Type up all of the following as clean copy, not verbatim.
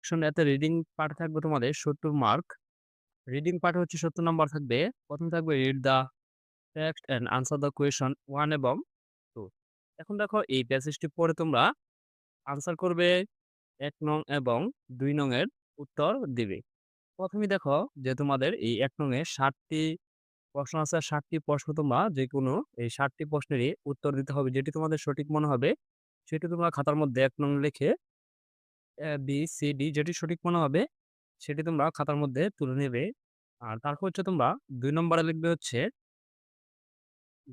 Section এতে reading part থাকবে তোমাদের ৭০ মার্ক। রিডিং পার্টে হচ্ছে ৭০ নাম্বার থাকবে। ১ম থাকবে read the text and answer the question 1 এবং 2। এখন দেখো এই প্যাসেজটি পড়ে তোমরা আনসার করবে ১ নং এবং ২ নং এর উত্তর দিবে। ১ম এই দেখো যে তোমাদের এই ১ নং এ ৬০ টি প্রশ্ন আছে। ৬০ টি প্রশ্ন তোমরা যেকোনো এই ৬০ টি প্রশ্নেরই উত্তর দিতে হবে। যেটি তোমাদের সঠিক মনে হবে সেটি তোমরা খাতার মধ্যে ১ নং লিখে বি, সি, ডি যেটি সঠিক মনে হবে সেটি তোমরা খাতার মধ্যে তুলে নেবে। আর তারপর হচ্ছে তোমরা ২ নম্বরে লিখবে হচ্ছে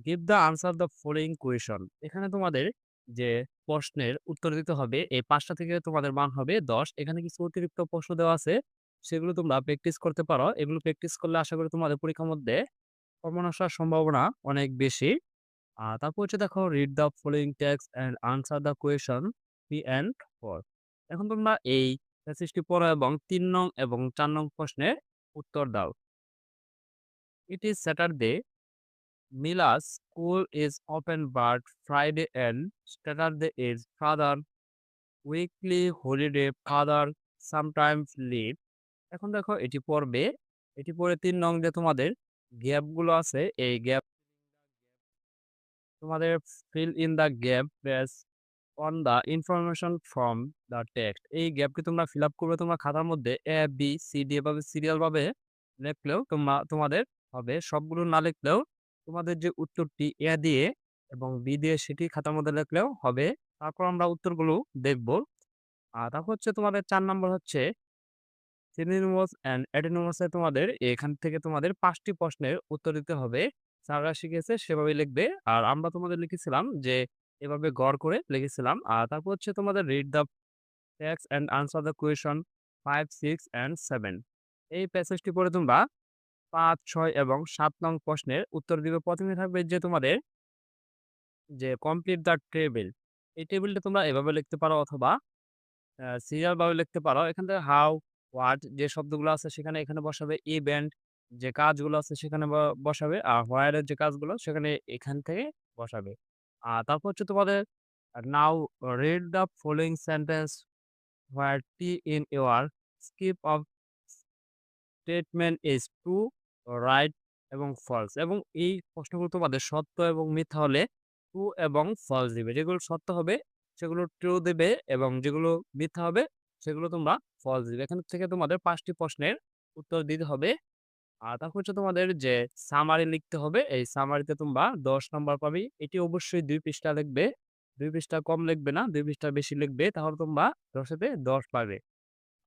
give the answer the following question. এখানে তোমাদের যে প্রশ্নের উত্তর দিতে হবে এই ৫ টা থেকে তোমাদের মান হবে ১০। এখানে কিছু অতিরিক্ত প্রশ্ন দেওয়া আছে। সেগুলো তোমরা প্র্যাকটিস করতে পারো। এগুলো প্র্যাকটিস করলে আশা করি তোমাদের পরীক্ষার মধ্যে কমন আসার সম্ভাবনা অনেক বেশি। তারপর হচ্ছে দেখো read the following text and answer the question 3 and 4। এখন তোমরা এই প্যাসেজটি পড়ো এবং ৩ নং এবং ৪ নং প্রশ্নের উত্তর দাও। It is Saturday, Mila's school is open but Friday and Saturday is father weekly holiday father sometimes leave। এখন দেখো এটি পড়বে। এটি পড়ে ৩ নং যে তোমাদের গ্যাপ গুলো আছে এই গ্যাপ তোমাদের fill in the gap based on the information from the text। এই গ্যাপটি তোমরা ফিল আপ করবে তোমরা খাতার মধ্যে A, B, C, D এভাবে সিরিয়াল ভাবে লিখলেও তোমাদের হবে। সবগুলো না লিখলেও তোমাদের যে উত্তরটি A দিয়ে এবং B দিয়ে সেটি খাতার মধ্যে লিখলেও হবে। তারপর আমরা উত্তরগুলো দেখব। তারপর হচ্ছে তোমাদের ৪ নাম্বার হচ্ছে সিনোনিমাস অ্যান্ড অ্যান্টোনিমাস এ তোমাদের এখান থেকে তোমাদের ৫ টি প্রশ্নের উত্তর দিতে হবে। স্যাররা শিখিয়েছে সেভাবেই লিখবে। আর আমরা তোমাদের লিখেছিলাম যে এভাবে গড় করে লিখেছিলাম। তারপর হচ্ছে তোমাদের read the text and answer the question ৫, ৬ and ৭। এই প্যাসেজটি পড়ে তোমরা ৫, ৬ এবং ৭ নং প্রশ্নের উত্তর দিবে। ১ম এ থাকবে যে তোমাদের যে কমপ্লিট দ্য টেবল। এই টেবিলটা তোমরা এভাবে লিখতে পারো অথবা সিরিয়াল ভাবে লিখতে পারো। এখান থেকে হাউ, হোয়াট যে শব্দগুলো আছে সেখানে এখানে বসাবে। ইভেন্ট যে কাজগুলো আছে সেখানে বসাবে। আর হোয়ার এর যে কাজগুলো সেখানে এখান থেকে বসাবে। তারপর হচ্ছে তোমাদের now read the following sentence where T in your skip of statement is true, right এবং ফলস। এবং এই প্রশ্নগুলো তোমাদের সত্য এবং মিথ্যা হলে ট্রু এবং ফলস দিবে। যেগুলো সত্য হবে সেগুলো ট্রু দিবে এবং যেগুলো মিথ্যা হবে সেগুলো তোমরা ফলস দিবে। এখান থেকে তোমাদের ৫ টি প্রশ্নের উত্তর দিতে হবে। তারপর হচ্ছে তোমাদের যে সামারি লিখতে হবে। এই সামারিতে তোমরা ১০ নাম্বার পাবে। এটি অবশ্যই ২ পৃষ্ঠা লিখবে। ২ পৃষ্ঠা কম লিখবে না, ২ পৃষ্ঠা বেশি লিখবে। তাহলে তোমরা ১০ এতে ১০ পাবে।